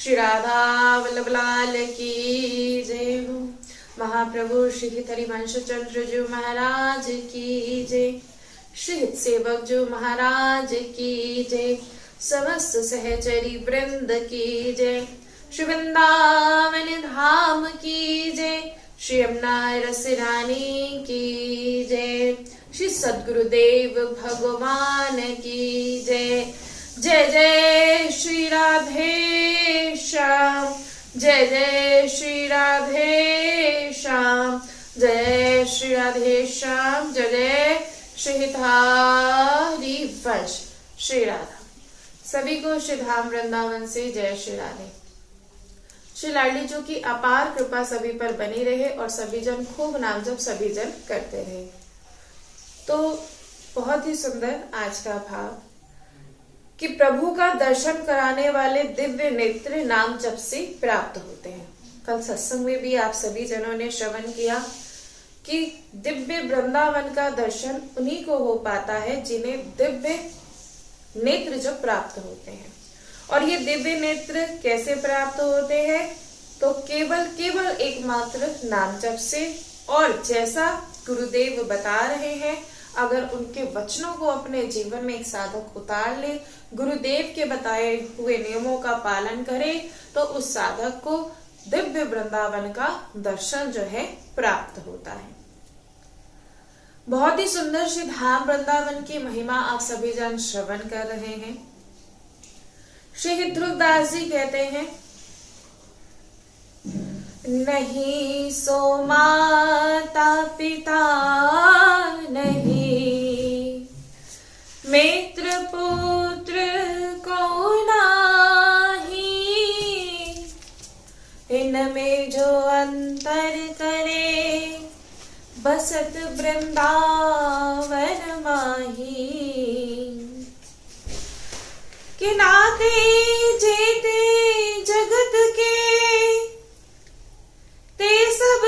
श्री राधा वल्लभ लाल की जय हो। महाप्रभु श्री हित हरिवंश चंद्र जी महाराज की जय। श्री हित सेवक जी महाराज की जय। समस्त सहचरी वृंद की जय। श्री वृंदावन धाम की जय। श्री यमुना रस रानी की जय। श्री सद्गुरुदेव भगवान की जय। जय जय श्री राधे श्याम। जय जय श्री राधे श्याम। जय श्री राधे श्याम। जय जय श्री हरिवंश श्री राधा। सभी को श्री धाम वृंदावन से जय श्री राधे। श्री लाडली जी की अपार कृपा सभी पर बनी रहे और सभी जन खूब नाम जप सभी जन करते रहे। तो बहुत ही सुंदर आज का भाव कि प्रभु का दर्शन कराने वाले दिव्य नेत्र नाम जप से प्राप्त होते हैं। कल सत्संग में भी आप सभी जनों ने श्रवण किया कि दिव्य वृंदावन का दर्शन उन्हीं को हो पाता है जिन्हें दिव्य नेत्र जब प्राप्त होते हैं। और ये दिव्य नेत्र कैसे प्राप्त होते हैं? तो केवल एकमात्र नाम जप से। और जैसा गुरुदेव बता रहे हैं, अगर उनके वचनों को अपने जीवन में एक साधक उतार ले, गुरुदेव के बताए हुए नियमों का पालन करे, तो उस साधक को दिव्य वृंदावन का दर्शन जो है प्राप्त होता है। बहुत ही सुंदर श्री धाम वृंदावन की महिमा आप सभी जन श्रवण कर रहे हैं। श्री ध्रुवदास जी कहते हैं, नहीं सो माता पिता नहीं, मित्र पुत्र को नाही, इनमें जो अंतर करे, बसत वृंदावन माही। कि नाते जेते जगत के, ते सब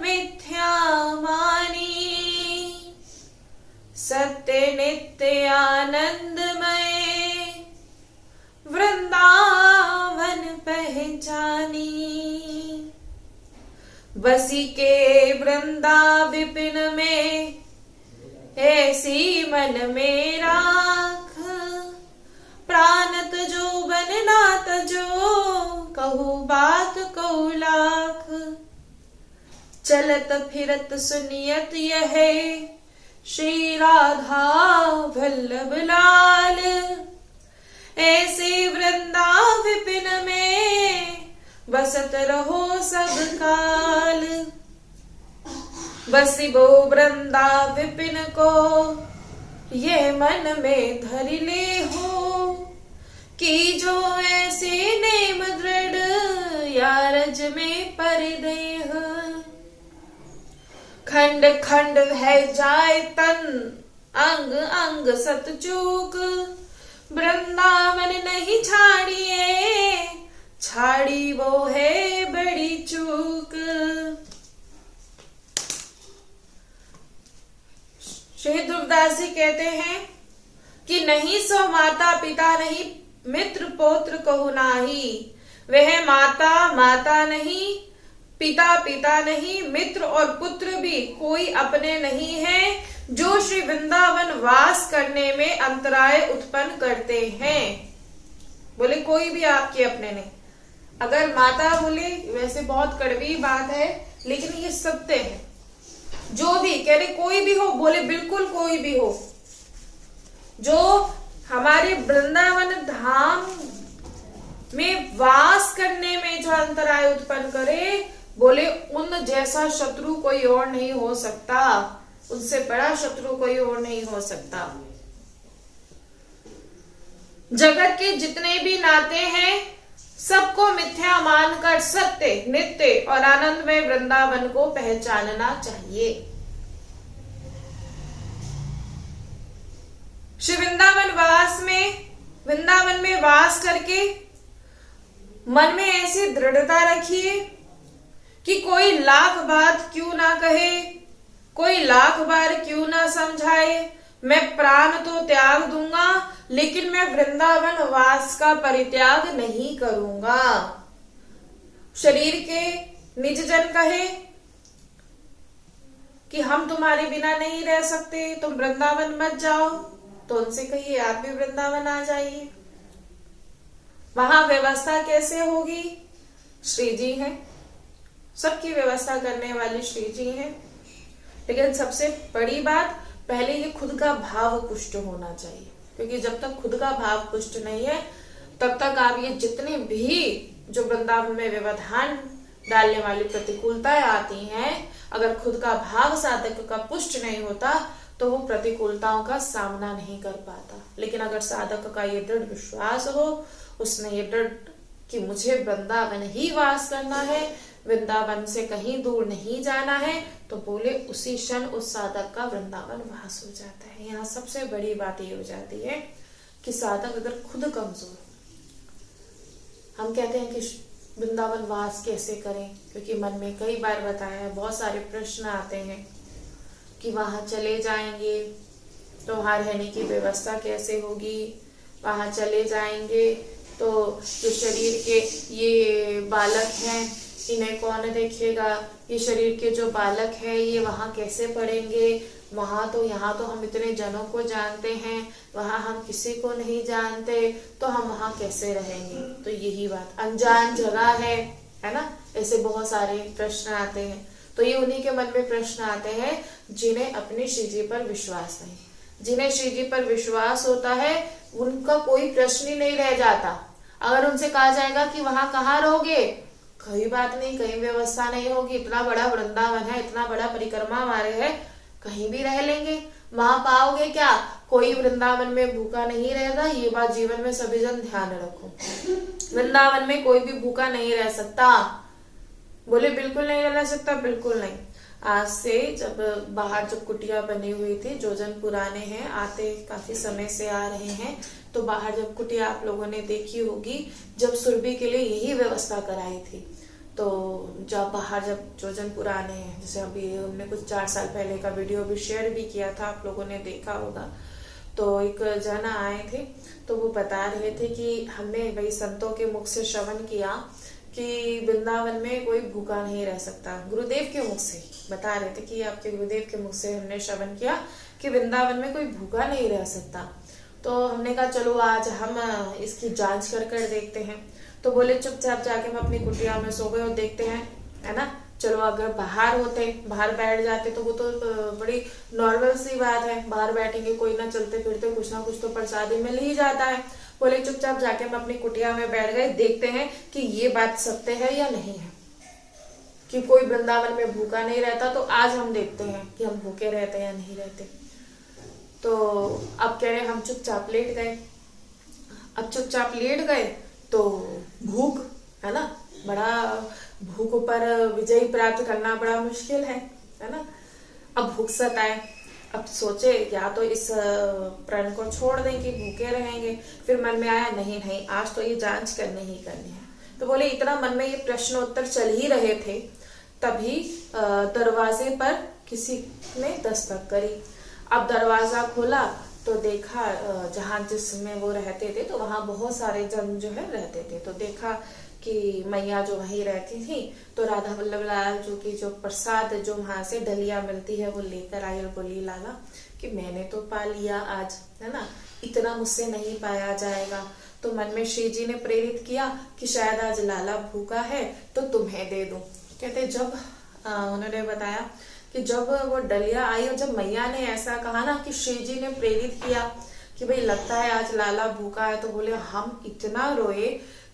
मिथ्या मानी, सत्य नित्य आनंदमय, वृंदावन पहचानी। बसी के वृंदा विपिन में, ऐसी मन में राख, प्राणत जो बनना तजो, कहू बात कहू लाख। चलत फिरत सुनियत यह, श्री राधा वल्लभ लाल, ऐसे वृंदा विपिन में, बसत रहो सब काल। बसी वो वृंदा विपिन को, यह मन में धर ले हो, कि जो ऐसे नेम दृढ़, यारज में परिदेह। खंड खंड है जाए तन, अंग अंग सत चूक, वृंदावन नहीं छाड़िए, छाड़ी वो है बड़ी चूक। श्री ध्रुवदास जी कहते हैं कि नहीं सो माता पिता नहीं, मित्र पौत्र कहु नाही। वह माता माता नहीं, पिता पिता नहीं, मित्र और पुत्र भी कोई अपने नहीं है, जो श्री वृंदावन वास करने में अंतराय उत्पन्न करते हैं। बोले कोई भी आपके अपने नहीं। अगर माता बोले, वैसे बहुत कड़वी बात है लेकिन ये सत्य है। जो भी कह रहे कोई भी हो, बोले बिल्कुल कोई भी हो, जो हमारे वृंदावन धाम में वास करने में जो अंतराय उत्पन्न करे, बोले उन जैसा शत्रु कोई और नहीं हो सकता, उनसे बड़ा शत्रु कोई और नहीं हो सकता। जगत के जितने भी नाते हैं, सबको मिथ्या मानकर सत्य नित्य और आनंदमय वृंदावन को पहचानना चाहिए। श्री वृंदावन में वास करके मन में ऐसी दृढ़ता रखिए कि कोई लाख बात क्यों ना कहे, कोई लाख बार क्यों ना समझाए, मैं प्राण तो त्याग दूंगा, लेकिन मैं वृंदावन वास का परित्याग नहीं करूंगा। शरीर के निज जन कहे कि हम तुम्हारे बिना नहीं रह सकते, तुम वृंदावन मत जाओ, तो उनसे कहिए आप भी वृंदावन आ जाइए। वहां व्यवस्था कैसे होगी? श्री जी हैं, सबकी व्यवस्था करने वाली श्री जी हैं। लेकिन सबसे बड़ी बात, पहले ये खुद का भाव पुष्ट होना चाहिए, क्योंकि जब तक खुद का भाव पुष्ट नहीं है तब तक आप ये जितने भी जो वृंदावन में व्यवधान डालने वाली प्रतिकूलताएं आती हैं, अगर खुद का भाव साधक का पुष्ट नहीं होता तो वो प्रतिकूलताओं का सामना नहीं कर पाता। लेकिन अगर साधक का ये दृढ़ विश्वास हो, उसने ये दृढ़ कि मुझे वृंदावन ही वास करना है, वृंदावन से कहीं दूर नहीं जाना है, तो बोले उसी क्षण उस साधक का वृंदावन वास हो जाता है। यहाँ सबसे बड़ी बात ये हो जाती है कि साधक अगर खुद कमजोर, हम कहते हैं कि वृंदावन वास कैसे करें, क्योंकि मन में कई बार बताया है, बहुत सारे प्रश्न आते हैं कि वहां चले जाएंगे तो वहां रहने की व्यवस्था कैसे होगी, वहां चले जाएंगे तो जो शरीर के ये बालक हैं इन्हें कौन देखेगा, ये शरीर के जो बालक हैं ये वहां कैसे पढ़ेंगे, वहां तो यहाँ तो हम इतने जनों को जानते हैं, वहां हम किसी को नहीं जानते, तो हम वहां कैसे रहेंगे। तो यही बात, अनजान जगह है ना, ऐसे बहुत सारे प्रश्न आते हैं। तो ये उन्हीं के मन में प्रश्न आते हैं जिन्हें अपनी श्री जी पर विश्वास नहीं। जिन्हें श्री जी पर विश्वास होता है उनका कोई प्रश्न ही नहीं रह जाता। अगर उनसे कहा जाएगा कि वहां कहाँ रहोगे, कोई बात नहीं, कहीं व्यवस्था नहीं होगी, इतना बड़ा वृंदावन है, इतना बड़ा परिक्रमा मार्ग है, कहीं भी रह लेंगे। वहां पाओगे क्या, कोई वृंदावन में भूखा नहीं रहता, ये बात जीवन में सभी जन ध्यान रखो। वृंदावन में कोई भी भूखा नहीं रह सकता। बोले बिल्कुल नहीं रह सकता, बिल्कुल नहीं। आज से जब बाहर जब कुटिया बनी हुई थी, जो जन पुराने हैं, आते काफी समय से आ रहे हैं, तो बाहर जब कुटिया आप लोगों ने देखी होगी, जब सुरभि के लिए यही व्यवस्था कराई थी, तो जब बाहर जब जो जन पुराने हैं, जैसे अभी हमने कुछ 4 साल पहले का वीडियो भी शेयर भी किया था, आप लोगों ने देखा होगा। तो एक जना आए थे, तो वो बता रहे थे कि हमने वही संतों के मुख से श्रवण किया कि वृंदावन में कोई भूखा नहीं रह सकता। गुरुदेव के मुख से बता रहे थे कि आपके गुरुदेव के मुख से हमने श्रवण किया कि वृंदावन में कोई भूखा नहीं रह सकता। तो हमने कहा चलो आज हम इसकी जांच कर देखते हैं। तो बोले चुपचाप जाके हम अपनी कुटिया में सो गए और देखते हैं, है ना। चलो अगर बाहर होते, बाहर बैठ जाते तो वो तो बड़ी नॉर्मल सी बात है, बाहर बैठेंगे, कोई ना चलते फिरते कुछ ना कुछ तो प्रसादी मिल ही जाता है। बोले चुपचाप जाके हम अपनी कुटिया में बैठ गए, देखते हैं कि ये बात सत्य है या नहीं है, कि कोई वृंदावन में भूखा नहीं रहता। तो आज हम देखते हैं कि हम भूखे रहते या नहीं रहते। तो अब कह रहे हम चुपचाप लेट गए। अब चुपचाप लेट गए तो भूख, है ना, बड़ा भूख पर विजय प्राप्त करना बड़ा मुश्किल है ना। अब भूख सताए, अब सोचे या तो इस प्रण को छोड़ दें कि भूखे रहेंगे। फिर मन में आया नहीं नहीं, आज तो ये जांच करनी ही करनी है। तो बोले इतना मन में ये प्रश्नोत्तर चल ही रहे थे, तभी दरवाजे पर किसी ने दस्तक करी। अब दरवाजा खोला तो देखा जहाँ जिसमें वो रहते थे, तो वहां बहुत सारे जन जो है रहते थे। तो देखा कि मैया जो वहीं रहती थी, तो राधा वल्लभ लाल जो की जो प्रसाद जो वहां से डलिया मिलती है वो लेकर आई और बोली लाला कि मैंने तो पा लिया आज, है ना, इतना मुझसे नहीं पाया जाएगा। तो मन में श्री जी ने प्रेरित किया कि शायद आज लाला भूखा है तो तुम्हें दे दूं। कहते जब उन्होंने बताया कि जब वो डलिया आई और जब मैया ने ऐसा कहा ना कि श्री जी ने प्रेरित किया कि भाई लगता है आज लाला भूखा है, तो बोले हम इतना रोए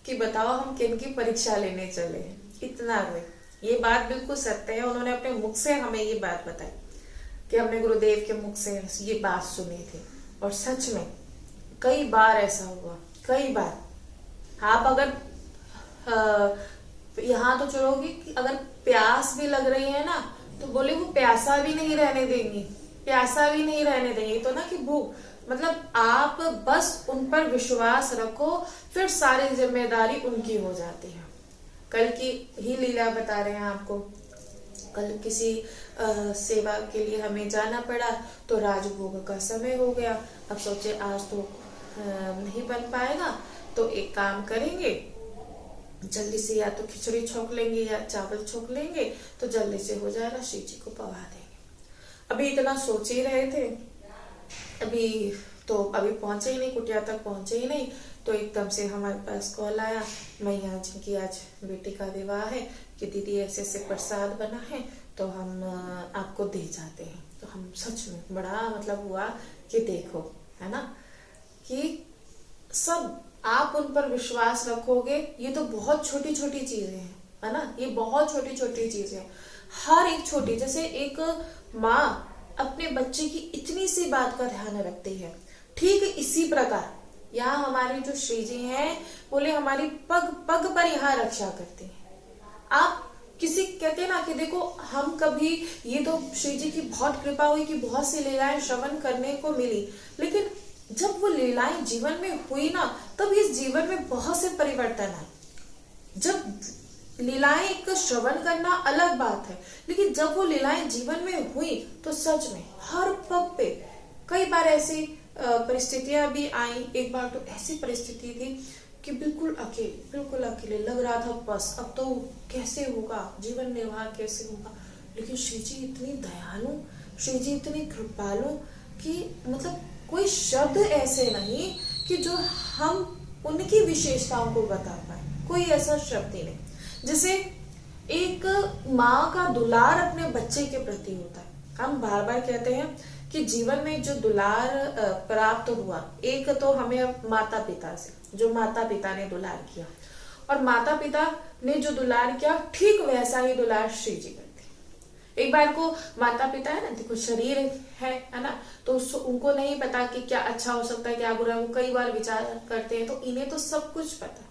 कि बताओ हम किन की परीक्षा लेने चले हैं, इतना रोए। ये बात बिल्कुल सत्य है, उन्होंने अपने मुख से हमें ये बात बताई कि हमने गुरुदेव के मुख से ये बात सुनी थी। और सच में कई बार ऐसा हुआ, कई बार। आप अगर यहाँ तो चलोगी कि अगर प्यास भी लग रही है ना, तो बोले वो प्यासा भी नहीं रहने देंगी, प्यासा भी नहीं रहने देंगी। तो ना कि भूख, मतलब आप बस उन पर विश्वास रखो, फिर सारी जिम्मेदारी उनकी हो जाती है। कल की ही लीला बता रहे हैं आपको कल किसी सेवा के लिए हमें जाना पड़ा तो राजभोग का समय हो गया। अब सोचे आज तो नहीं बन पाएगा, तो एक काम करेंगे, जल्दी से या तो खिचड़ी छोक लेंगे या चावल छोक लेंगे, तो जल्दी से हो जाएगा, शिव जी को पवा देंगे। अभी इतना सोच ही रहे थे, अभी पहुंचे ही नहीं, कुटिया तक पहुंचे ही नहीं, तो एकदम से हमारे पास कॉल आया, मैया जी की आज बेटी का विवाह है, कि दीदी ऐसे ऐसे प्रसाद बना है तो हम आपको दे जाते हैं। तो हम सच में बड़ा मतलब हुआ कि देखो, है ना, कि सब आप उन पर विश्वास रखोगे, ये तो बहुत छोटी छोटी चीजें हैं, है ना, ये बहुत छोटी छोटी चीजें हैं। हर एक छोटी, जैसे एक माँ अपने बच्चे की इतनी सी बात का ध्यान रखती है, ठीक इसी प्रकार यहाँ हमारे जो श्री जी हैं, बोले हमारी पग पग पर यहाँ रक्षा करते हैं। आप किसी कहते हैं ना कि देखो, हम कभी, ये तो श्री जी की बहुत कृपा हुई कि बहुत सी लीलाएं श्रवण करने को मिली, लेकिन जब वो लीलाएं जीवन में हुई ना, तब इस जीवन में बहुत से परिवर्तन आए। जब लीलाएं एक श्रवण करना अलग बात है, लेकिन जब वो लीलाएं जीवन में हुई तो सच में हर पग पे कई बार ऐसी परिस्थितियां भी आई। एक बार तो ऐसी परिस्थिति थी कि बिल्कुल अकेले लग रहा था, बस अब तो कैसे होगा, जीवन निर्वाह कैसे होगा। लेकिन श्री जी इतनी दयालु, श्री जी इतनी कृपालु कि मतलब कोई शब्द ऐसे नहीं कि जो हम उनकी विशेषताओं को बता पाए, कोई ऐसा शब्द ही नहीं। जैसे एक माँ का दुलार अपने बच्चे के प्रति होता है। हम बार बार कहते हैं कि जीवन में जो दुलार प्राप्त हुआ, एक तो हमें माता पिता से, जो माता पिता ने दुलार किया, और माता पिता ने जो दुलार किया, ठीक वैसा ही दुलार श्री जी करते। एक बार को माता पिता है ना, देखो शरीर है ना, तो उनको नहीं पता कि क्या अच्छा हो सकता है, क्या बुरा, वो कई बार विचार करते हैं, तो इन्हें तो सब कुछ पता।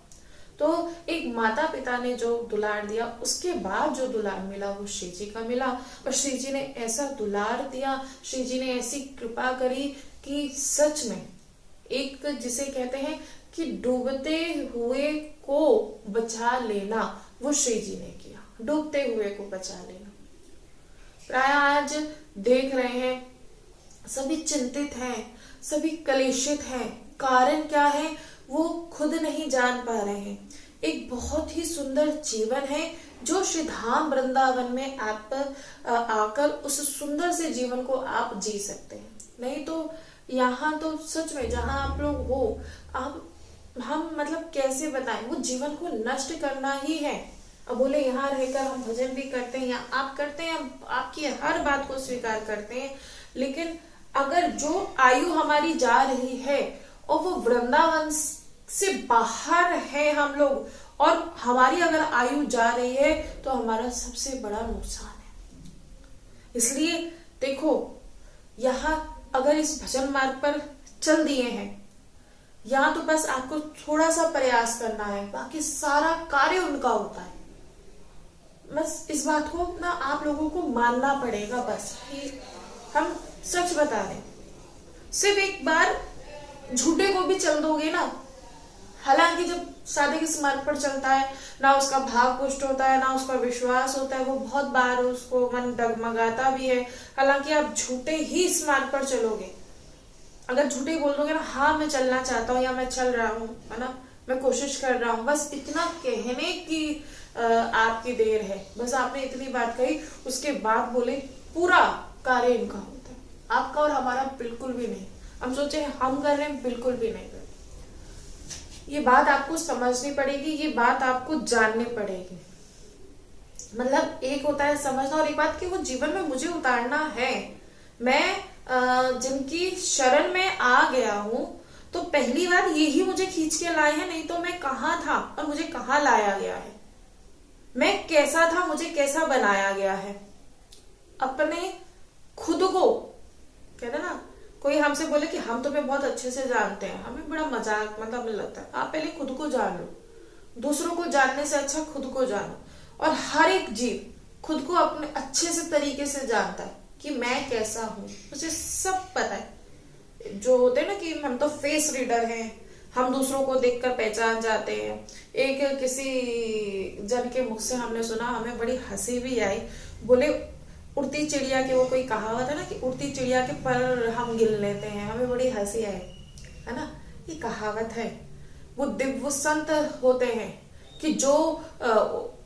तो एक माता पिता ने जो दुलार दिया, उसके बाद जो दुलार मिला वो श्री जी का मिला। और श्री जी ने ऐसा दुलार दिया, श्री जी ने ऐसी कृपा करी कि सच में एक, जिसे कहते हैं कि डूबते हुए को बचा लेना, वो श्री जी ने किया, डूबते हुए को बचा लेना। प्राय आज देख रहे हैं, सभी चिंतित हैं, सभी कलेशित हैं। कारण क्या है वो खुद नहीं जान पा रहे हैं। एक बहुत ही सुंदर जीवन है जो श्री धाम वृंदावन में आप आकर उस सुंदर से जीवन को आप जी सकते हैं। नहीं तो यहाँ तो सच में जहाँ आप लोग हो, हम मतलब कैसे बताएं, वो जीवन को नष्ट करना ही है। अब बोले यहाँ रहकर हम भजन भी करते हैं, या आप करते हैं, हम आपकी हर बात को स्वीकार करते हैं, लेकिन अगर जो आयु हमारी जा रही है और वो वृंदावन से बाहर है हम लोग, और हमारी अगर आयु जा रही है, तो हमारा सबसे बड़ा नुकसान है। इसलिए देखो, यहाँ अगर इस भजन मार्ग पर चल दिए हैं, यहाँ तो बस आपको थोड़ा सा प्रयास करना है, बाकी सारा कार्य उनका होता है। बस इस बात को ना आप लोगों को मानना पड़ेगा, बस कि हम सच बता रहे। सिर्फ एक बार झूठे को भी चल दोगे ना, हालांकि जब साधक इस मार्ग पर चलता है ना, उसका भाव पुष्ट होता है, ना उसका विश्वास होता है, वो बहुत बार उसको मन डगमगाता भी है। हालांकि आप झूठे ही इस मार्ग पर चलोगे, अगर झूठे बोल दोगे ना, हाँ मैं चलना चाहता हूँ, या मैं चल रहा हूँ, है ना, मैं कोशिश कर रहा हूँ, बस इतना कहने की आपकी देर है, बस आपने इतनी बात कही, उसके बाद बोले पूरा कार्य इनका होता है, आपका और हमारा बिल्कुल भी नहीं। हम सोचे हम कर रहे हैं, बिल्कुल भी नहीं कर रहे। ये बात आपको समझनी पड़ेगी, ये बात आपको जाननी पड़ेगी। मतलब एक होता है समझना, और एक बात कि वो जीवन में मुझे उतारना है। मैं जिनकी शरण में आ गया हूं, तो पहली बात यही मुझे खींच के लाए हैं, नहीं तो मैं कहाँ था और मुझे कहाँ लाया गया है, मैं कैसा था, मुझे कैसा बनाया गया है। अपने खुद को कहते ना, कोई हमसे बोले कि हम तुम्हें बहुत अच्छे से जानते हैं, हमें बड़ा मजाक मतलब लगता है। आप पहले खुद को जान लो, दूसरों को जानने से अच्छा खुद को जानो। और हर एक जीव खुद को अपने अच्छे से तरीके से जानता है कि मैं कैसा हूं, मुझे सब पता है। जो होते हैं ना कि हम तो फेस रीडर हैं, हम दूसरों को देखकर पहचान जाते हैं। एक किसी जन के मुख से हमने सुना, हमें बड़ी हंसी भी आई। बोले उड़ती चिड़िया की वो कोई कहावत है ना कि उड़ती चिड़िया के पर हम गिन लेते हैं, हमें बड़ी हंसी आई, है ना। ये कहावत है। वो दिव्य संत होते हैं कि जो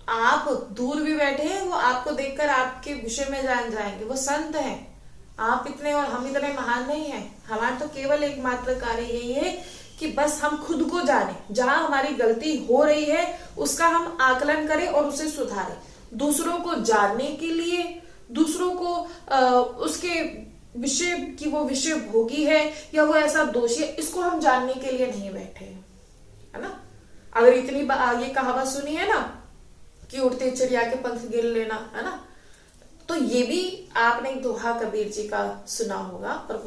आप दूर भी बैठे हैं वो आपको देखकर आपके विषय में जान जाएंगे, वो संत हैं। आप इतने और हम इतने महान नहीं हैं। हमारा तो केवल एकमात्र कार्य यही है कि बस हम खुद को जाने, जहां हमारी गलती हो रही है उसका हम आकलन करें और उसे सुधारें। दूसरों को जानने के लिए, दूसरों को उसके विषय की वो विषय भोगी है या वो ऐसा दोषी है, इसको हम जानने के लिए नहीं बैठे हैं, है ना। अगर इतनी ये कहावत सुनी है ना कि उड़ती चिड़िया के पंख गिन लेना, है ना, तो ये भी आपने दोहा कबीर जी का सुना होगा और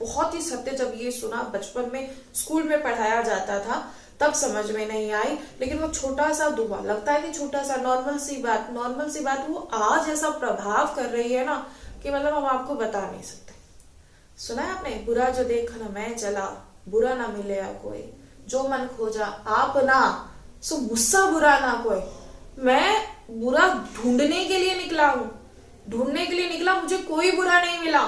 बहुत ही सत्य। जब ये सुना बचपन में स्कूल में पढ़ाया जाता था तब समझ में नहीं आई, लेकिन वो छोटा सा दोहा लगता है कि छोटा सा नॉर्मल सी बात वो आज ऐसा प्रभाव कर रही है ना कि मतलब हम आपको बता नहीं सकते। सुना है आपने, बुरा जो देखा न मैं चला, बुरा ना मिले कोई, जो मन खोजा आप ना, सो मुझसा बुरा ना कोई। मैं बुरा ढूंढने के लिए निकला, मुझे कोई बुरा नहीं मिला,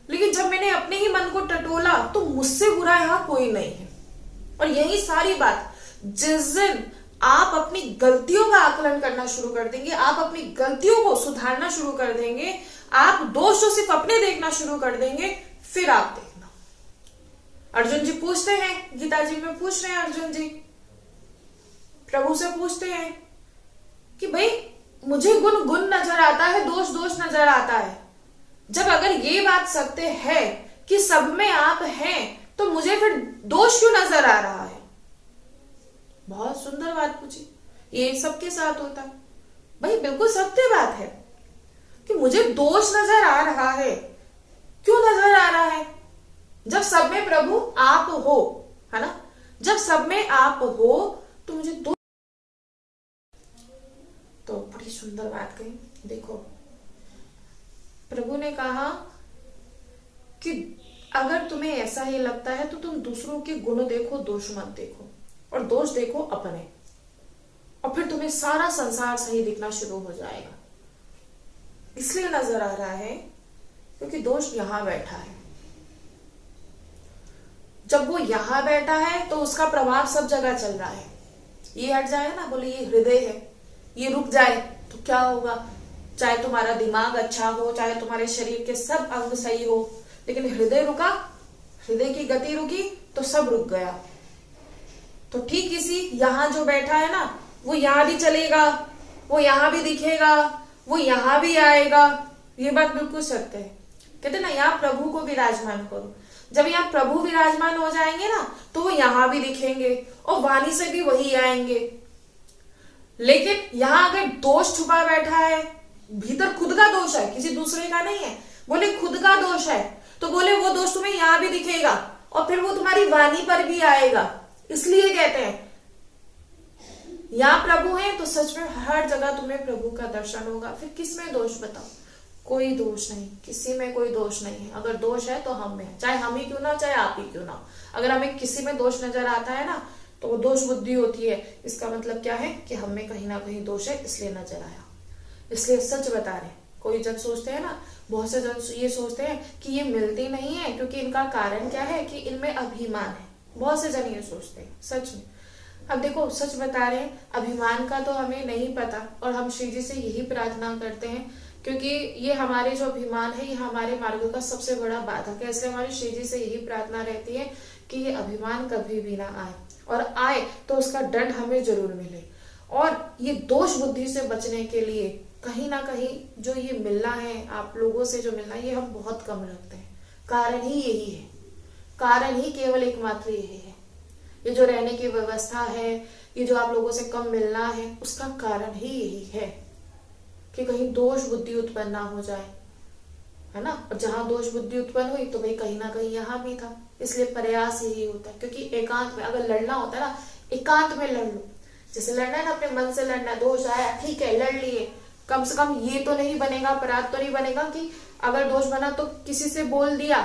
लेकिन जब मैंने अपने ही मन को टटोला तो मुझसे बुरा यहाँ कोई नहीं है। और यही सारी बात, जिस दिन आप अपनी गलतियों का आकलन करना शुरू कर देंगे, आप अपनी गलतियों को सुधारना शुरू कर देंगे, आप दोष तो सिर्फ अपने देखना शुरू कर देंगे, फिर आप देखना। अर्जुन जी पूछते हैं, गीता जी में पूछ रहे हैं अर्जुन जी, प्रभु से पूछते हैं कि भाई मुझे गुण नजर आता है, दोष नजर आता है। जब अगर ये बात सत्य है कि सब में आप हैं, तो मुझे फिर दोष क्यों नजर आ रहा है? बहुत सुंदर बात पूछी। ये सबके साथ होता है भाई, बिल्कुल सत्य बात है कि मुझे दोष नजर आ रहा है। क्यों नजर आ रहा है? जब सब में प्रभु आप हो, है ना, जब सब में आप हो तो मुझे दोष। तो बड़ी सुंदर बात कही। देखो, प्रभु ने कहा कि अगर तुम्हें ऐसा ही लगता है तो तुम दूसरों के गुण देखो, दोष मत देखो, और दोष देखो अपने, और फिर तुम्हें सारा संसार सही दिखना शुरू हो जाएगा। इसलिए नजर आ रहा है क्योंकि दोष यहां बैठा है। जब वो यहां बैठा है तो उसका प्रभाव सब जगह चल रहा है। ये हट जाए ना, बोले ये हृदय है, ये रुक जाए तो क्या होगा? चाहे तुम्हारा दिमाग अच्छा हो, चाहे तुम्हारे शरीर के सब अंग सही हो, लेकिन हृदय रुका, हृदय की गति रुकी तो सब रुक गया। तो ठीक इसी यहां जो बैठा है ना, वो यहां भी चलेगा, वो यहां भी दिखेगा, वो यहां भी आएगा। ये बात बिल्कुल सत्य है। कहते ना, यहाँ प्रभु को विराजमान करो। जब यहाँ प्रभु विराजमान हो जाएंगे ना तो वो यहां भी दिखेंगे और वाणी से भी वही आएंगे। लेकिन यहां अगर दोष छुपा बैठा है, भीतर खुद का दोष है, किसी दूसरे का नहीं है, बोले खुद का दोष है, तो बोले वो दोष तुम्हें यहां भी दिखेगा और फिर वो तुम्हारी वाणी पर भी आएगा। इसलिए कहते हैं यहां प्रभु है तो सच में हर जगह तुम्हें प्रभु का दर्शन होगा। फिर किसमें दोष बताओ? कोई दोष नहीं, किसी में कोई दोष नहीं है। अगर दोष है तो हम में है, चाहे हम ही क्यों ना, चाहे आप ही क्यों ना। अगर हमें किसी में दोष नजर आता है ना तो वो दोष बुद्धि होती है। इसका मतलब क्या है कि हम में कहीं ना कहीं दोष है, इसलिए नजर आया। इसलिए सच बता रहे। कोई जन सोचते हैं ना, बहुत से जन ये सोचते हैं कि ये मिलती नहीं है क्योंकि इनका कारण क्या है कि इनमें अभिमान है। बहुत से जन ये सोचते हैं सच में। अब देखो, सच बता रहे हैं, अभिमान का तो हमें नहीं पता और हम श्री जी से यही प्रार्थना करते हैं क्योंकि ये हमारे जो अभिमान है ये हमारे मार्ग का सबसे बड़ा बाधक है। इसलिए हमारी श्री जी से यही प्रार्थना रहती है कि ये अभिमान कभी भी ना आए, और आए तो उसका दंड हमें जरूर मिले। और ये दोष बुद्धि से बचने के लिए कहीं ना कहीं जो ये मिलना है, आप लोगों से जो मिलना है, ये हम बहुत कम रखते हैं। कारण ही यही है, कारण ही केवल एकमात्र यही है। ये जो रहने की व्यवस्था है, ये जो आप लोगों से कम मिलना है, उसका कारण ही यही है कि कहीं दोष बुद्धि उत्पन्न ना हो जाए, है ना। और जहां दोष बुद्धि उत्पन्न हुई तो भाई कहीं ना कहीं यहाँ भी था। इसलिए प्रयास यही होता है, क्योंकि एकांत में अगर लड़ना होता है ना, एकांत में लड़ लो। जैसे लड़ना है ना, अपने मन से लड़ना, दोष आया ठीक है लड़ लिए, कम से कम ये तो नहीं बनेगा, अपराध तो नहीं बनेगा कि अगर दोष बना तो किसी से बोल दिया,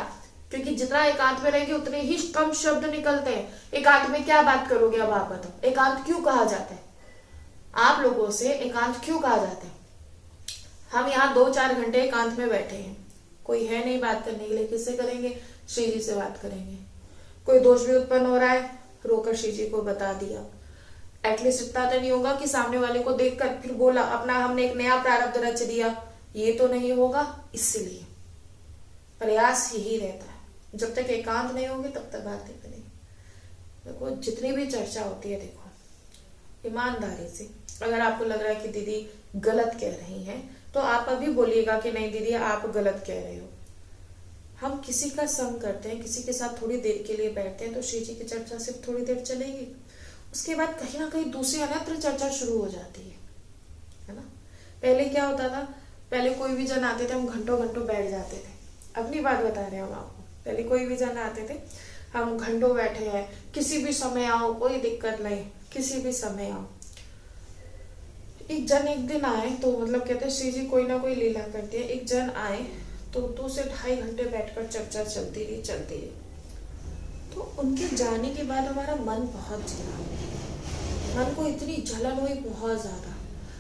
क्योंकि जितना एकांत में रहेंगे उतने ही कम शब्द निकलते हैं। एकांत में क्या बात करोगे, अब आप बताओ। एकांत क्यों कहा जाता है, आप लोगों से एकांत क्यों कहा जाता है? हम यहाँ 2-4 घंटे एकांत में बैठे हैं, कोई है नहीं बात करने के लिए, किससे करेंगे? श्री जी से बात करेंगे। कोई दोष भी उत्पन्न हो रहा है, रोकर श्री जी को बता दिया। एटलीस्ट इतना तो नहीं होगा कि सामने वाले को देखकर फिर बोला, अपना हमने एक नया प्रारब्ध रच दिया, ये तो नहीं होगा। इसलिए प्रयास यही रहता है, जब तक एकांत नहीं होंगे तब तक बातें करेंगे। देखो जितनी भी चर्चा होती है, देखो ईमानदारी से, अगर आपको लग रहा है कि दीदी गलत कह रही हैं तो आप अभी बोलिएगा कि नहीं दीदी आप गलत कह रहे हो। हम किसी का संग करते हैं, किसी के साथ थोड़ी देर के लिए बैठते हैं तो श्री जी की चर्चा सिर्फ थोड़ी देर चलेगी, उसके बाद कहीं ना कहीं दूसरी अन्यत्र चर्चा शुरू हो जाती है ना। पहले क्या होता था, पहले कोई भी जन आते थे, हम घंटों घंटों बैठ जाते थे। अपनी बात बता रहे हैं हम आपको, पहले कोई भी जन आते थे, हम घंटों बैठे हैं, किसी भी समय आओ कोई दिक्कत नहीं, किसी भी समय आओ। एक जन एक दिन आए तो मतलब कहते हैं श्री जी कोई ना कोई लीला करती है। एक जन आए तो 2 से 2.5 घंटे बैठकर चर्चा चलती रही। तो उनके जाने के बाद हमारा मन बहुत जला, मन को इतनी जलन हुई बहुत ज्यादा।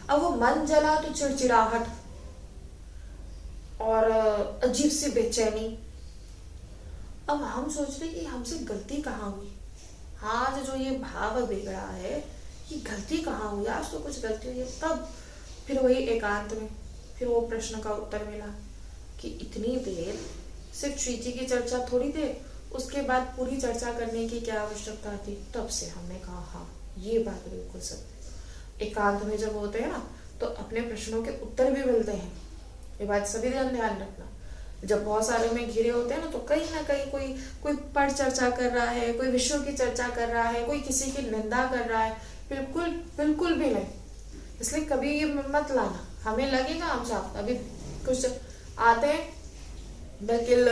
अब वो मन जला तो चिड़चिड़ाहट और अजीब सी बेचैनी। अब हम सोच रहे कि हमसे गलती कहाँ हुई, आज जो ये भाव बिगड़ा है ये गलती कहाँ हुई, आज तो कुछ गलती हुई है। तब फिर वही एकांत में फिर वो प्रश्न का उत्तर मिला कि इतनी देर सिर्फ श्री जी की चर्चा थोड़ी देर, उसके बाद पूरी चर्चा करने की क्या आवश्यकता थी। तब से हमने कहा हाँ ये बात बिल्कुल सत्य। एकांत में जब होते हैं ना तो अपने प्रश्नों के उत्तर भी मिलते हैं, ये बात सभी ध्यान रखना। जब बहुत सारे में घिरे होते हैं ना तो कहीं ना कहीं कोई पर चर्चा कर रहा है, कोई विषयों की चर्चा कर रहा है, कोई किसी की निंदा कर रहा है, बिल्कुल भी नहीं। इसलिए कभी ये मत लाना, हमें लगेगा हम साफ। अभी कुछ आते हैं बिल्कुल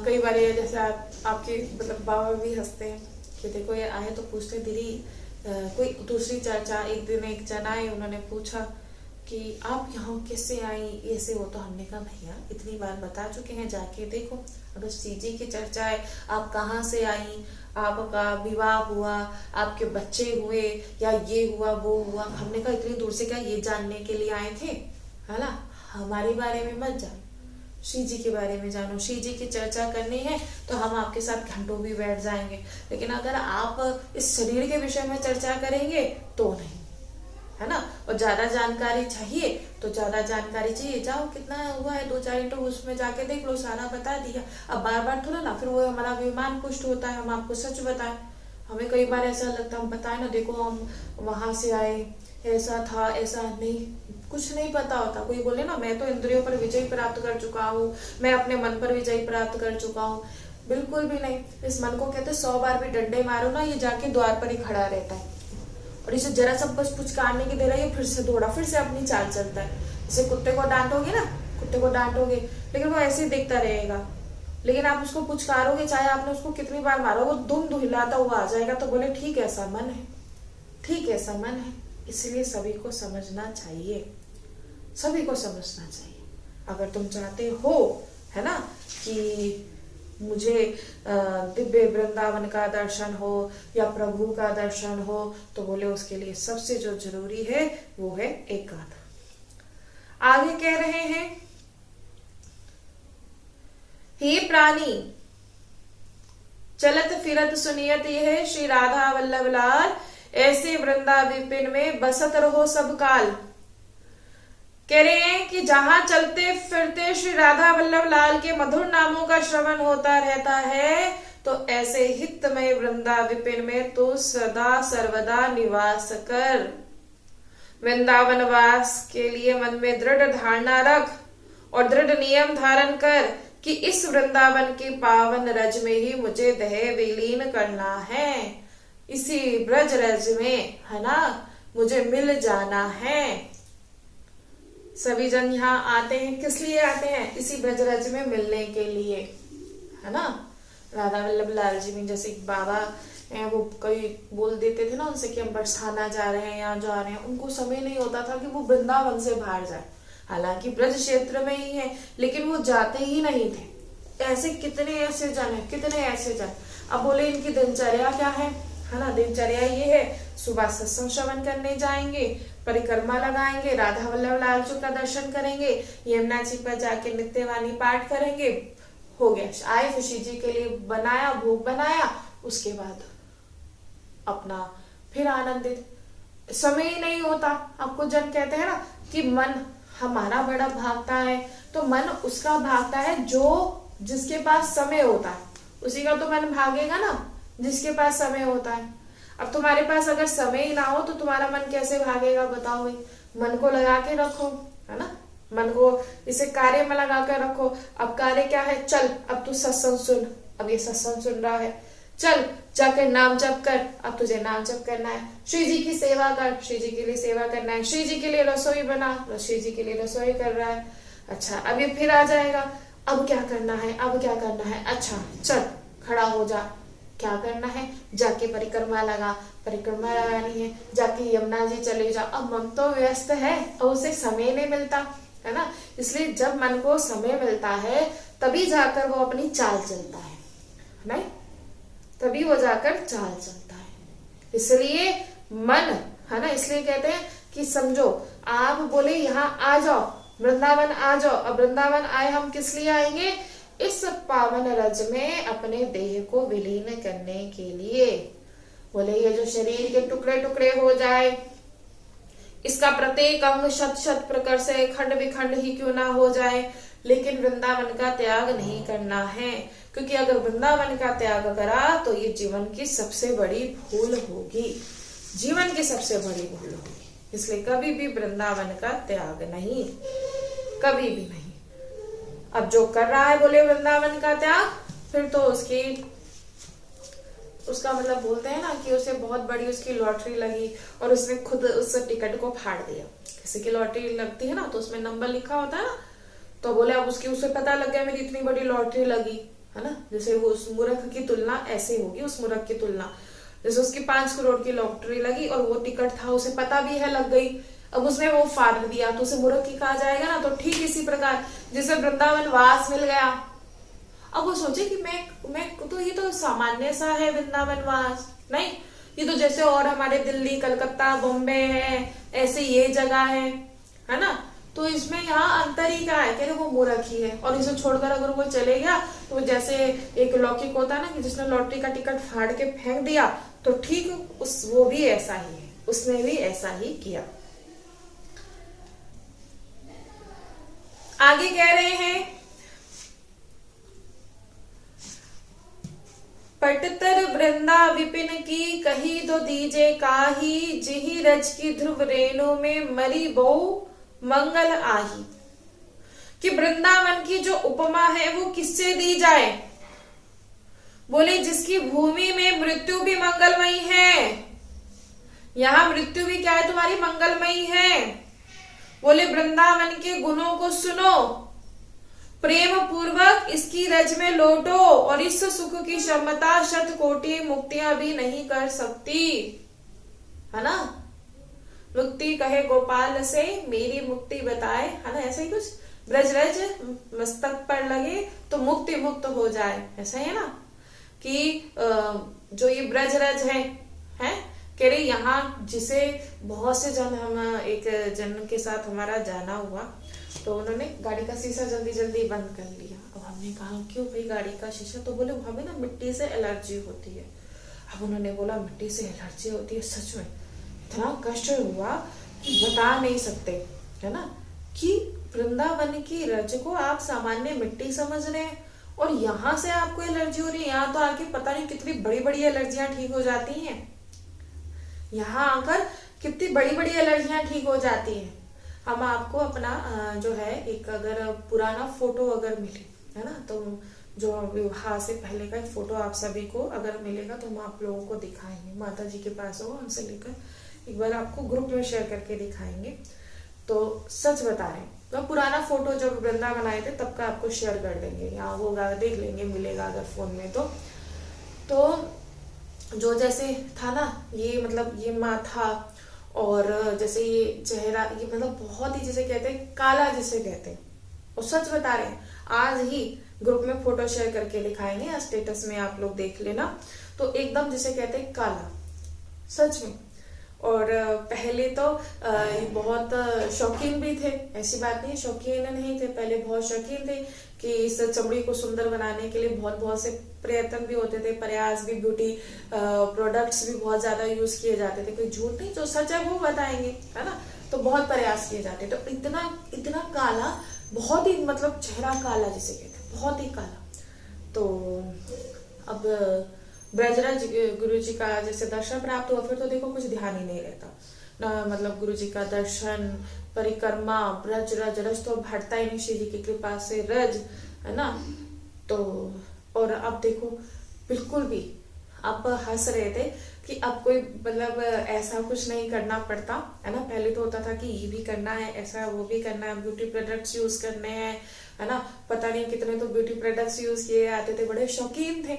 कई बार ये जैसे आपके मतलब बाबा भी हंसते हैं कि देखो ये आए तो पूछते दीदी कोई दूसरी चर्चा। एक दिन एक जन आए, उन्होंने पूछा कि आप यहाँ कैसे आई, ऐसे हो। तो हमने कहा भैया इतनी बार बता चुके हैं, जाके देखो। अगर श्री जी की चर्चा है, आप कहाँ से आई, आपका विवाह हुआ, आपके बच्चे हुए, या ये हुआ वो हुआ। हमने कहा इतनी दूर से क्या ये जानने के लिए आए थे, है ना। हमारे बारे में मत जानो, श्री जी के बारे में जानो। श्री जी की चर्चा करनी है तो हम आपके साथ घंटों भी बैठ जाएंगे, लेकिन अगर आप इस शरीर के विषय में चर्चा करेंगे तो नहीं, है ना। और ज्यादा जानकारी चाहिए तो ज्यादा जानकारी चाहिए, जाओ कितना हुआ है 2-4 इंटरव्यू उसमें जाके देख लो, सारा बता दिया। अब बार बार थोड़ा ना फिर वो हमारा अभिमान पुष्ट होता है, हम आपको सच बताएं। हमें कई बार ऐसा लगता है हम बताएं ना, देखो हम वहां से आए, ऐसा था ऐसा नहीं, कुछ नहीं पता होता। कोई बोले ना मैं तो इंद्रियों पर विजय प्राप्त कर चुका हूँ, मैं अपने मन पर विजय प्राप्त कर चुका हूँ, बिल्कुल भी नहीं। इस मन को कहते 100 बार भी डंडे मारो ना, ये जाके द्वार पर ही खड़ा रहता है, और इसे जरा सा बस पुचकारने की दे रहा है, फिर से दौड़ा, फिर से अपनी चाल चलता है। जैसे कुत्ते को डांटोगे ना, कुत्ते को डांटोगे लेकिन वो ऐसे ही देखता रहेगा, लेकिन आप उसको पुचकारोगे, चाहे आपने उसको कितनी बार मारो, वो दुम हिलाता हुआ आ जाएगा। तो बोले ठीक ऐसा मन है, ठीक ऐसा मन है। इसलिए सभी को समझना चाहिए, सभी को समझना चाहिए। अगर तुम चाहते हो, है ना, कि मुझे दिव्य वृंदावन का दर्शन हो या प्रभु का दर्शन हो, तो बोले उसके लिए सबसे जो जरूरी है वो है एकांत। आगे कह रहे हैं, हे प्राणी चलत फिरत सुनियत यह श्री राधा वल्लभ लाल, ऐसे वृंदा विपिन में बसत रहो सब काल। कह रहे हैं कि जहां चलते फिरते श्री राधा वल्लभ लाल के मधुर नामों का श्रवण होता रहता है, तो ऐसे हितमय वृंदा विपिन में तो सदा सर्वदा निवास कर। वृंदावन वास के लिए मन में दृढ़ धारणा रख और दृढ़ नियम धारण कर कि इस वृंदावन के पावन रज में ही मुझे देह विलीन करना है, इसी ब्रज रज में, है ना, मुझे मिल जाना है। सभी जन यहाँ आते हैं, किस लिए आते हैं? इसी ब्रज रज में मिलने के लिए, है ना। राधा वल्लभ लाल जी में जैसे बाबा वो कई बोल देते थे ना उनसे कि हम बरसाना जा रहे हैं, यहाँ जा रहे हैं, उनको समय नहीं होता था कि वो वृंदावन से बाहर जाए। हालांकि ब्रज क्षेत्र में ही है, लेकिन वो जाते ही नहीं थे, ऐसे कितने ऐसे जन है, कितने ऐसे जन। अब बोले इनकी दिनचर्या क्या है ना, दिनचर्या ये है, सुबह सत्संग श्रवण करने जाएंगे, परिक्रमा लगाएंगे, राधा वल्लभ लाल जी का दर्शन करेंगे, यमुना जी पर जाके नित्यवाणी पाठ करेंगे, हो गया। आए खुशी जी के लिए बनाया, भोग बनाया, उसके बाद अपना फिर आनंदित। समय ही नहीं होता। आपको जन कहते हैं ना कि मन हमारा बड़ा भागता है, तो मन उसका भागता है जो जिसके पास समय होता है, उसी का तो मन भागेगा ना, जिसके पास समय होता है। अब तुम्हारे पास अगर समय ही ना हो तो तुम्हारा मन कैसे भागेगा, बताओ भाई। मन को लगा के रखो, है ना, मन को इसे कार्य में लगा कर रखो। अब कार्य क्या है, चल अब तू सत्संग सुन, अब ये सत्संग सुन रहा है, चल जाकर नाम जप कर, अब तुझे नाम जप करना है। श्री जी की सेवा कर, श्री जी के लिए सेवा करना है। श्री जी के लिए रसोई बना, श्री जी के लिए रसोई कर रहा है। अच्छा, अब ये फिर आ जाएगा, अब क्या करना है, अब क्या करना है, अच्छा चल खड़ा हो जा, क्या करना है, जाके परिक्रमा लगा, परिक्रमा लगानी है, जाके यमुना जी चले जा। अब मन तो व्यस्त है और उसे समय नहीं मिलता, है ना। इसलिए जब मन को समय मिलता है तभी जाकर वो अपनी चाल चलता है, नहीं, तभी वो जाकर चाल चलता है। इसलिए मन, है ना, इसलिए कहते हैं कि समझो, आप बोले यहाँ आ जाओ, वृंदावन आ जाओ। अब वृंदावन आए हम किस लिए आएंगे, इस पावन रज में अपने देह को विलीन करने के लिए। बोले ये जो शरीर के टुकड़े टुकड़े हो जाए, इसका प्रत्येक अंग शत शत प्रकार से खंड विखंड ही क्यों ना हो जाए, लेकिन वृंदावन का त्याग नहीं करना है। क्योंकि अगर वृंदावन का त्याग करा तो ये जीवन की सबसे बड़ी भूल होगी, जीवन की सबसे बड़ी भूल होगी। इसलिए कभी भी वृंदावन का त्याग नहीं, कभी भी नहीं। अब जो कर रहा है बोले वृंदावन का त्याग, फिर तो उसका मतलब बोलते हैं ना कि उसे बहुत बड़ी उसकी लॉटरी लगी और उसने खुद उस टिकट को फाड़ दिया। किसी की लॉटरी लगती है ना तो उसमें नंबर लिखा होता है ना, तो बोले अब उसे पता लग गया मेरी इतनी बड़ी लॉटरी लगी, है ना। जैसे वो उस मूर्ख की तुलना ऐसे होगी, उस मूर्ख की तुलना, जैसे उसकी 5 करोड़ की लॉटरी लगी और वो टिकट था, उसे पता भी है लग गई, अब उसने वो फाड़ दिया तो उसे मूर्ख ही कहा जाएगा ना। तो ठीक इसी प्रकार जिसे वृंदावन वास मिल गया, अब वो सोचे कि मैं तो ये तो सामान्य सा है वृंदावन वास, नहीं, ये तो जैसे और हमारे दिल्ली, कलकत्ता, बॉम्बे है, ऐसे ये जगह है ना। तो इसमें यहाँ अंतर ही क्या है, कह रहे वो मूर्ख ही है। और इसे छोड़कर अगर वो चले गया तो जैसे एक लौकिक होता है ना कि जिसने लॉटरी का टिकट फाड़ के फेंक दिया, तो ठीक वो भी ऐसा ही है, उसने भी ऐसा ही किया। आगे कह रहे हैं, पटतर वृंदा विपिन की कही दो दीजे काही, जिही रज की ध्रुव रेणु में मरी बहु मंगल आही। कि वृंदावन की जो उपमा है वो किससे दी जाए, बोले जिसकी भूमि में मृत्यु भी मंगलमयी है। यहाँ मृत्यु भी क्या है, तुम्हारी मंगलमयी है। बोले वृंदावन के गुणों को सुनो, प्रेम पूर्वक इसकी रज में लौटो, और इस सुख की क्षमता शत कोटि मुक्तियां भी नहीं कर सकती, है ना। मुक्ति कहे गोपाल से मेरी मुक्ति बताए, है ना, ऐसा ही कुछ। ब्रज रज मस्तक पर लगे तो मुक्ति मुक्त हो जाए, ऐसा ही है ना। कि जो ये ब्रज रज है कह रहे यहाँ जिसे बहुत से जन, हम एक जन के साथ हमारा जाना हुआ, तो उन्होंने गाड़ी का शीशा जल्दी जल्दी बंद कर लिया। अब हमने कहा क्यों भाई गाड़ी का शीशा, तो बोले हमें ना मिट्टी से एलर्जी होती है। अब उन्होंने बोला मिट्टी से एलर्जी होती है, सच में इतना कष्ट हुआ कि बता नहीं सकते, है ना। कि वृंदावन की रज को आप सामान्य मिट्टी समझ रहे हैं और यहाँ से आपको एलर्जी हो रही है। यहाँ तो आके पता नहीं कितनी बड़ी बड़ी एलर्जियां ठीक हो जाती हैं, यहाँ आकर कितनी बड़ी बड़ी एलर्जियां ठीक हो जाती हैं। हम आपको अपना जो है एक अगर पुराना फोटो अगर मिले, है ना, तो जो विवाह से पहले का एक फोटो आप सभी को अगर मिलेगा तो हम आप लोगों को दिखाएंगे। माता जी के पास होगा, उनसे लेकर एक बार आपको ग्रुप में शेयर करके दिखाएंगे। तो सच बता रहे हैं, तो पुराना फोटो जो वृंदावन आए थे तब का आपको शेयर कर देंगे, यहाँ होगा, देख लेंगे, मिलेगा अगर फोन में। तो जो जैसे था ना, ये मतलब ये माथा और जैसे ये चेहरा, ये मतलब बहुत ही जिसे कहते हैं काला जिसे कहते हैं। और सच बता रहे हैं, आज ही ग्रुप में फोटो शेयर करके दिखाएंगे या स्टेटस में आप लोग देख लेना। तो एकदम जिसे कहते हैं काला, सच में। और पहले तो ये बहुत शौकीन भी थे, ऐसी बात नहीं शौकीन नहीं थे, पहले बहुत शौकीन थे कि इस चमड़ी को सुंदर बनाने के लिए बहुत बहुत से प्रयत्न भी होते थे, प्रयास भी, ब्यूटी प्रोडक्ट्स भी बहुत ज्यादा यूज किए जाते थे। कोई झूठ नहीं, जो सच है वो बताएंगे, है ना। तो बहुत प्रयास किए जाते, तो इतना इतना काला, बहुत ही मतलब चेहरा काला जिसे कहते हैं, बहुत ही काला। तो अब ब्रजराज गुरु जी का जैसे दर्शन प्राप्त हुआ, फिर तो देखो कुछ ध्यान ही नहीं रहता ना, मतलब गुरु जी का दर्शन, परिक्रमा, ब्रजराज, रज तो हटता ही नहीं श्री जी की कृपा से, रज, है ना। तो और अब देखो बिल्कुल भी आप हंस रहे थे कि अब कोई मतलब ऐसा कुछ नहीं करना पड़ता, है ना। पहले तो होता था कि ये भी करना है, ऐसा वो भी करना है, ब्यूटी प्रोडक्ट्स यूज करने हैं, है ना। पता नहीं कितने तो ब्यूटी प्रोडक्ट्स यूज किए जाते थे, बड़े शौकीन थे।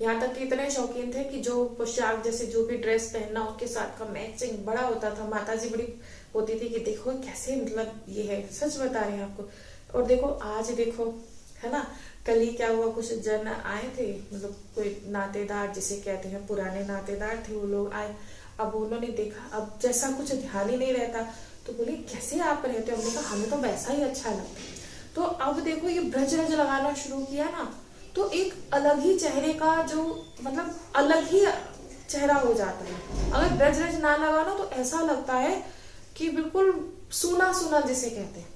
यहाँ तक कि इतने शौकीन थे कि जो पोशाक जैसे जो भी ड्रेस पहनना उसके साथ का मैचिंग बड़ा होता था। माता जी बड़ी होती थी कि देखो कैसे मतलब ये है, सच बता रहे हैं आपको। और देखो आज देखो, है ना, कल ही क्या हुआ, कुछ जन आए थे, मतलब कोई नातेदार जिसे कहते हैं, पुराने नातेदार थे, वो लोग आए। अब उन्होंने देखा, अब जैसा कुछ ध्यान ही नहीं रहता, तो बोले कैसे आप रहते हो, हमने कहा हमें तो वैसा ही अच्छा लगता। तो अब देखो ये ब्रज रज लगाना शुरू किया ना, तो एक अलग ही चेहरे का जो मतलब अलग ही चेहरा हो जाता है। अगर ब्रज रज ना लगाना तो ऐसा लगता है कि बिल्कुल सूना सूना जिसे कहते हैं।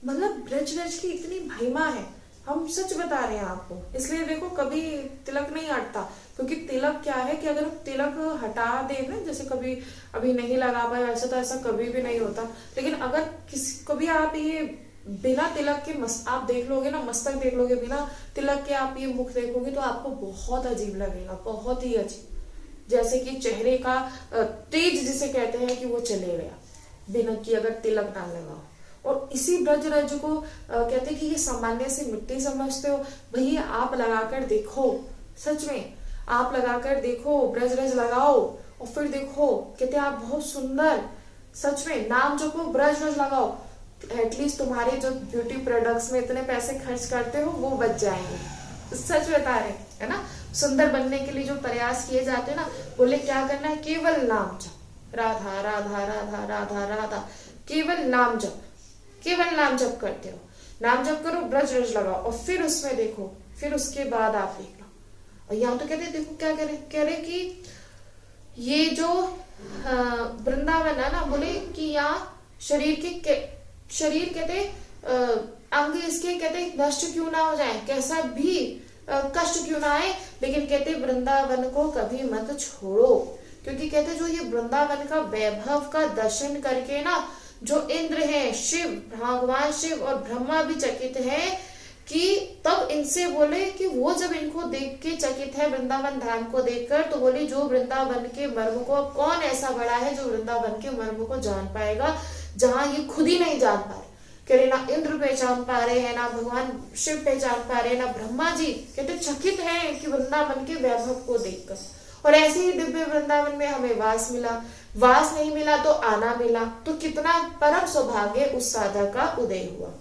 मतलब ब्रज रज की इतनी महिमा है, हम सच बता रहे हैं आपको। इसलिए देखो कभी तिलक नहीं हटता, क्योंकि तिलक क्या है कि अगर तिलक हटा दे ना, जैसे कभी अभी नहीं लगा पाए, वैसे तो ऐसा कभी भी नहीं होता। लेकिन अगर किसी कभी आप ये बिना तिलक के आप देख लोगे ना, मस्तक देख लोगे, बिना तिलक के आप ये मुख देखोगे तो आपको बहुत अजीब लगेगा, बहुत ही अजीब, जैसे कि चेहरे का तेज जिसे कहते हैं कि वो चले गया, बिना कि अगर तिलक ना लगाओ। और इसी ब्रज रज को कहते हैं कि ये सामान्य से मिट्टी समझते हो, भैया आप लगाकर देखो, सच में आप लगाकर देखो, ब्रज रज लगाओ और फिर देखो, कहते आप बहुत सुंदर, सच में नाम जपो, ब्रज रज लगाओ, एटलीस्ट तुम्हारे जो ब्यूटी प्रोडक्ट्स में इतने पैसे खर्च करते हो वो बच जाएंगे। सच बता रहे, है ना। सुंदर बनने के लिए जो प्रयास किए जाते हैं ना, बोले क्या करना है, केवल नाम जप, राधा राधा राधा राधा राधा, केवल नाम जप, केवल नाम जप करते हो, नाम जप करो, ब्रज रज लगाओ और फिर उसमें देखो, फिर उसके बाद आप देख लो। और यहाँ तो कहते देखो क्या कह रहे कि ये जो वृंदावन है ना, बोले कि यहाँ शरीर कहते अंग इसके कहते नष्ट क्यों ना हो जाए, कैसा भी कष्ट क्यों ना आए, लेकिन कहते वृंदावन को कभी मत छोड़ो। क्योंकि कहते जो ये वृंदावन का वैभव का दर्शन करके ना, जो इंद्र है, शिव, भगवान शिव और ब्रह्मा भी चकित है, कि तब इनसे बोले कि वो जब इनको देख के चकित है वृंदावन धाम को देखकर, तो बोले जो वृंदावन के मर्म को, कौन ऐसा बड़ा है जो वृंदावन के मर्म को जान पाएगा, जहां ये खुद ही नहीं जान पा रहे। कह रहे ना इंद्र पहचान पा रहे हैं, ना भगवान शिव पहचान पा रहे हैं, ना ब्रह्मा जी, कहते चकित हैं कि वृंदावन के वैभव को देखकर। और ऐसे ही दिव्य वृंदावन में हमें वास मिला, वास नहीं मिला तो आना मिला, तो कितना परम सौभाग्य उस साधक का उदय हुआ।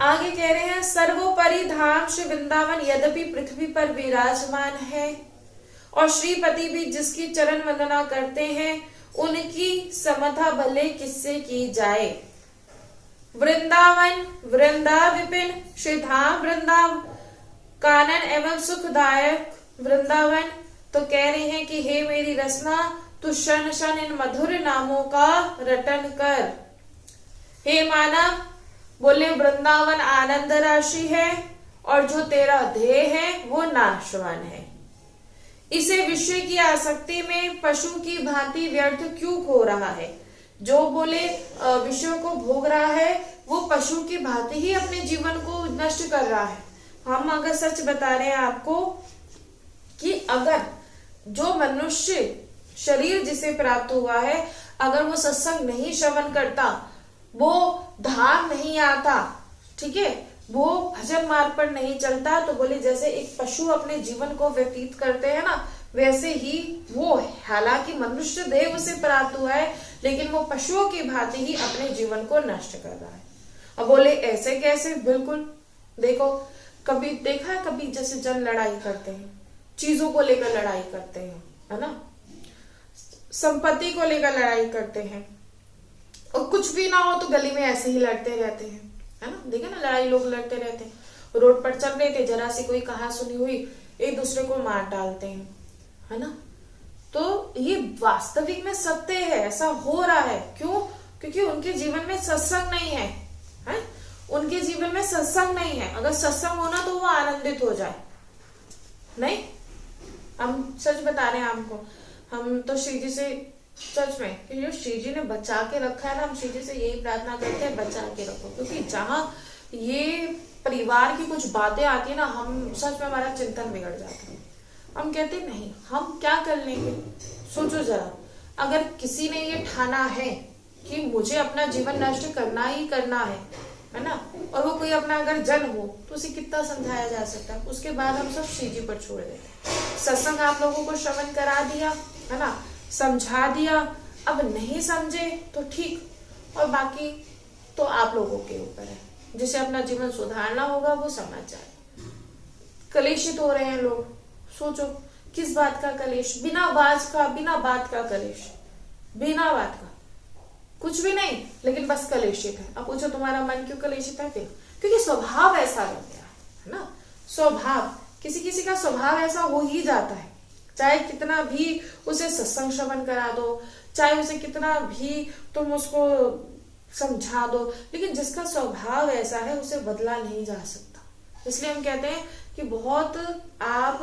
आगे कह रहे हैं सर्वोपरि धाम श्री वृंदावन यद्यपि पृथ्वी पर विराजमान है और श्रीपति भी जिसकी चरण वंदना करते हैं, उनकी समता भले किससे की जाए। वृंदावन वृंदा विपिन श्री धाम वृंदावन कानन एवं सुखदायक वृंदावन। तो कह रहे हैं कि हे मेरी रसना, तू क्षण क्षण इन मधुर नामों का रटन कर। हे मानव, बोले वृंदावन आनंद राशि है और जो तेरा ध्येय है वो नाशवान है। इसे विषय की आसक्ति में पशु की भांति व्यर्थ क्यों खो रहा है। जो बोले विषयों को भोग रहा है वो पशु की भांति ही अपने जीवन को नष्ट कर रहा है। हम अगर सच बता रहे हैं आपको कि अगर जो मनुष्य शरीर जिसे प्राप्त हुआ है, अगर वो सत्संग नहीं श्रवण करता, वो धाम नहीं आता, ठीक है, वो भजन मार्ग पर नहीं चलता, तो बोले जैसे एक पशु अपने जीवन को व्यतीत करते हैं ना, वैसे ही वो, हालांकि मनुष्य देव से प्राप्त हुआ है, लेकिन वो पशुओं की भांति ही अपने जीवन को नष्ट कर रहा है। अब बोले ऐसे कैसे, बिल्कुल देखो, कभी देखा है कभी जैसे जन लड़ाई करते हैं, चीजों को लेकर लड़ाई करते हैं, है ना, संपत्ति को लेकर लड़ाई करते हैं, और कुछ भी ना हो तो गली में ऐसे ही लड़ते रहते हैं, है ना, देखा ना, लड़ाई लोग लड़ते रहते हैं, रोड पर चल रहे थे, जरा सी कोई कहा सुनी हुई एक दूसरे को मार डालते हैं, है ना। तो ये वास्तविक में सत्य है, ऐसा हो रहा है। क्यों? क्योंकि उनके जीवन में सत्संग नहीं है, है? उनके जीवन में सत्संग नहीं है। अगर सत्संग होना तो वो आनंदित हो जाए, नहीं, हम सच बता रहे हैं आपको, हम तो श्री जी से सच में कि जो श्री जी ने बचा के रखा है ना, हम श्री जी से यही प्रार्थना करते हैं बचा के रखो, क्योंकि जहां ये परिवार की कुछ बातें आती है ना, हम सच में हमारा चिंतन बिगड़ जाता है। हम कहते नहीं, हम क्या कर लेंगे। सोचो जरा, अगर किसी ने ये ठाना है कि मुझे अपना जीवन नष्ट करना ही करना है ना, और वो कोई अपना अगर जन हो तो उसे कितना समझाया जा सकता है। उसके बाद हम सब श्री जी पर छोड़ देते। सत्संग आप लोगों को श्रवण करा दिया, है ना, समझा दिया, अब नहीं समझे तो ठीक, और बाकी तो आप लोगों के ऊपर है। जिसे अपना जीवन सुधारना होगा वो समझ जाए। कलेशित हो रहे हैं लोग, सोचो किस बात का कलेश, बिना बात का कलेश, बिना बात का कुछ भी नहीं, लेकिन बस कलेशित है। अब पूछो तुम्हारा मन क्यों कलेशित है? क्योंकि स्वभाव ऐसा बन गया है ना। स्वभाव, किसी किसी का स्वभाव ऐसा हो ही जाता है, चाहे कितना भी उसे सत्संग श्रवण करा दो, चाहे उसे कितना भी तुम उसको समझा दो, लेकिन जिसका स्वभाव ऐसा है उसे बदला नहीं जा सकता। इसलिए हम कहते हैं कि बहुत आप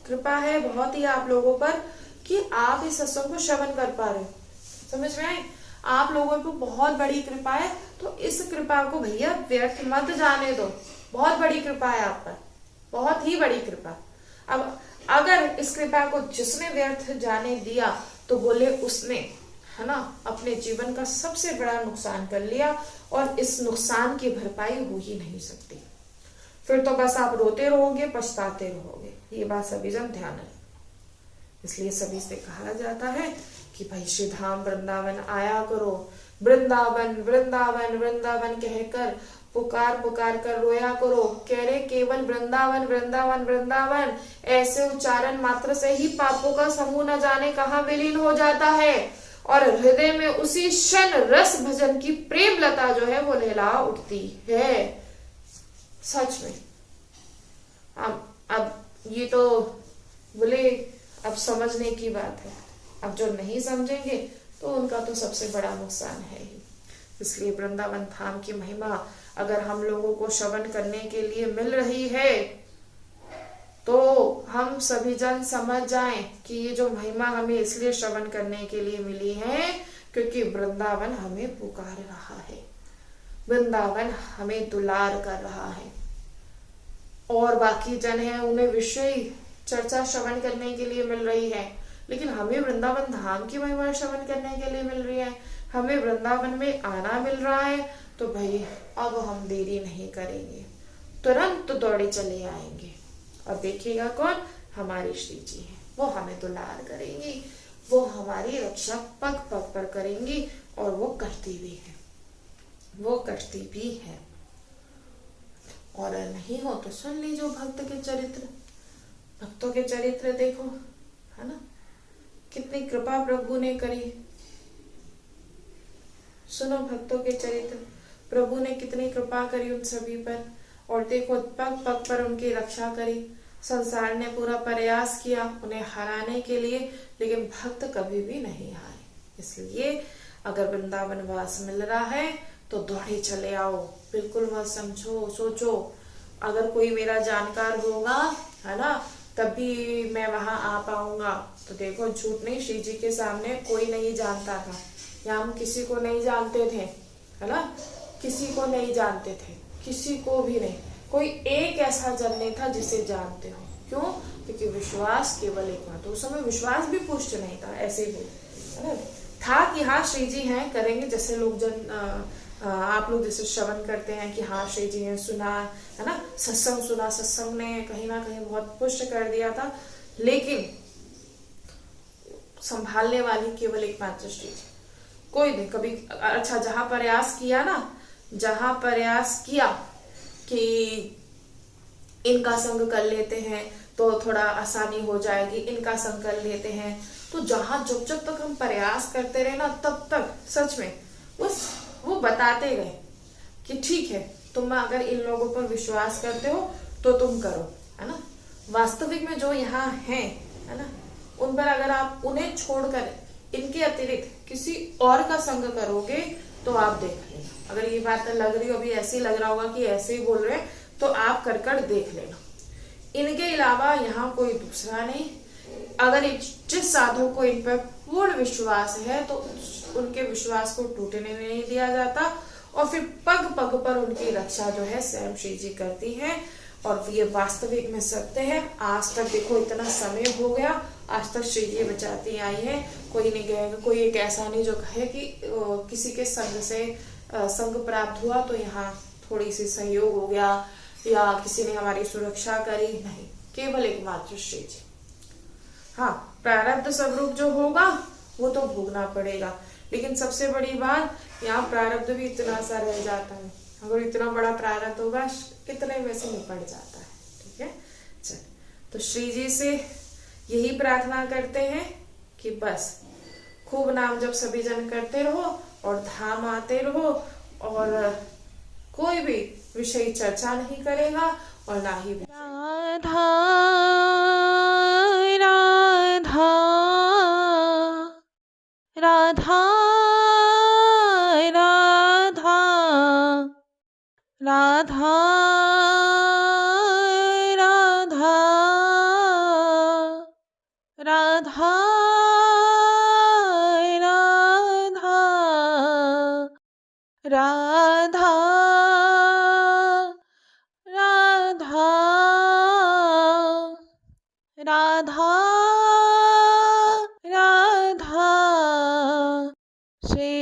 कृपा है, बहुत ही आप लोगों पर कि आप इस सत्संग को श्रवण कर पा रहे हो। समझ में आए? आप लोगों पर बहुत बड़ी कृपा है, तो इस कृपा को भैया व्यर्थ मत जाने दो। बहुत बड़ी कृपा है आप पर, बहुत ही बड़ी कृपा। अब अगर इस कृपा को जिसने व्यर्थ जाने दिया तो बोले उसने, है ना, अपने जीवन का सबसे बड़ा नुकसान कर लिया, और इस नुकसान की भरपाई हो ही नहीं सकती। फिर तो बस आप रोते रहोगे, पछताते रहोगे। ये बात सभी जन ध्यान रखें। इसलिए सभी से कहा जाता है कि भाई श्री धाम वृंदावन आया करो। वृंदावन वृंदावन वृंदावन कहकर पुकार पुकार कर रोया करो। कह रहे केवल वृंदावन वृंदावन वृंदावन, ऐसे उच्चारण मात्र से ही पापों का समूह न जाने कहां विलीन हो जाता है, और हृदय में उसी क्षण रस भजन की प्रेम लता जो है वो लहला उठती है। सच में अब ये तो बोले अब समझने की बात है। अब जो नहीं समझेंगे तो उनका तो सबसे बड़ा नुकसान है ही। इसलिए वृंदावन धाम की महिमा अगर हम लोगों को श्रवण करने के लिए मिल रही है तो हम सभी जन समझ जाएं कि ये जो महिमा हमें इसलिए श्रवण करने के लिए मिली है क्योंकि वृंदावन हमें पुकार रहा है, वृंदावन हमें दुलार कर रहा है। और बाकी जन है उन्हें विषय चर्चा श्रवण करने के लिए मिल रही है, लेकिन हमें वृंदावन धाम की महिमा श्रवण करने के लिए मिल रही है, हमें वृंदावन में आना मिल रहा है। तो भाई अब हम देरी नहीं करेंगे, तुरंत दौड़े चले आएंगे। और देखिएगा कौन? हमारी श्री जी है, वो हमें दुलार करेंगी, वो हमारी रक्षा पग पग पर करेंगी, और वो करती भी है, वो करती भी है। और नहीं हो तो सुन लीजिए भक्त के चरित्र, भक्तों के चरित्र देखो, है ना, कितनी कृपा प्रभु ने करी। सुनो भक्तों के चरित्र, प्रभु ने कितनी कृपा करी उन सभी पर, और देखो पग पग पर उनकी रक्षा करी। संसार ने पूरा प्रयास किया उन्हें हराने के लिए, लेकिन भक्त कभी भी नहीं हारे। इसलिए अगर वृंदावन वास मिल रहा है तो दौड़े चले आओ, बिल्कुल मत समझो सोचो अगर कोई मेरा जानकार होगा, है ना, तभी मैं वहां आ पाऊंगा। तो देखो झूठ नहीं, श्री जी के सामने कोई नहीं जानता था, या हम किसी को नहीं जानते थे, है ना, किसी को नहीं जानते थे, किसी को भी नहीं। कोई एक ऐसा जन नहीं था जिसे जानते हो। क्यों? क्योंकि विश्वास केवल एक बात, उस समय विश्वास भी पुष्ट नहीं था, ऐसे ही है ना, था कि हाँ श्री जी हैं, करेंगे, जैसे लोग जन आप लोग जैसे श्रवण करते हैं कि हाँ श्री जी ने सुना, है ना, सत्संग सुना, सत्संग ने कहीं ना कहीं बहुत पुष्ट कर दिया था, लेकिन संभालने वाली केवल एकमात्र श्री जी, कोई नहीं कभी। अच्छा, जहां प्रयास किया ना, जहां प्रयास किया कि इनका संग कर लेते हैं तो थोड़ा आसानी हो जाएगी, इनका संग कर लेते हैं। तो जब तक हम प्रयास करते रहे ना, तब तक सच में वो बताते गए कि ठीक है, तुम अगर इन लोगों पर विश्वास करते हो तो तुम करो, है ना। वास्तविक में जो यहाँ है ना, उन पर अगर आप उन्हें छोड़कर इनके अतिरिक्त किसी और का संग करोगे तो आप देख लेना। अगर ये बात लग रही हो, अभी ऐसे ही लग रहा होगा कि ऐसे ही बोल रहे हैं, तो आप कर देख लेना। इनके अलावा यहाँ कोई दूसरा नहीं। अगर जिस साधु को इन पर पूर्ण विश्वास है तो उनके विश्वास को टूटने नहीं दिया जाता, और फिर पग पग पर उनकी रक्षा जो है स्वयं श्री जी करती हैं। और ये वास्तविक में सत्य है। आज तक देखो इतना समय हो गया, आज तक श्री जी बचाती आई है। कोई नहीं कहेगा, कोई एक ऐसा नहीं जो कहे कि किसी के संग से संग प्राप्त हुआ तो यहाँ थोड़ी सी सहयोग हो गया या किसी ने हमारी सुरक्षा करी, नहीं, केवल एकमात्र श्री जी। हाँ, प्रारब्ध स्वरूप जो होगा वो तो भोगना पड़ेगा, लेकिन सबसे बड़ी बात यहाँ प्रारब्ध भी इतना सा रह जाता है। अगर इतना बड़ा प्रारब्ध होगा इतने में से निपट जाता है। ठीक है, चल, तो श्री जी से यही प्रार्थना करते हैं कि बस खूब नाम जब सभी जन करते रहो और धाम आते रहो, और कोई भी विषय चर्चा नहीं करेगा और ना ही राधा राधा राधा राधा राधा राधा राधा राधा राधा राधा राधा श्री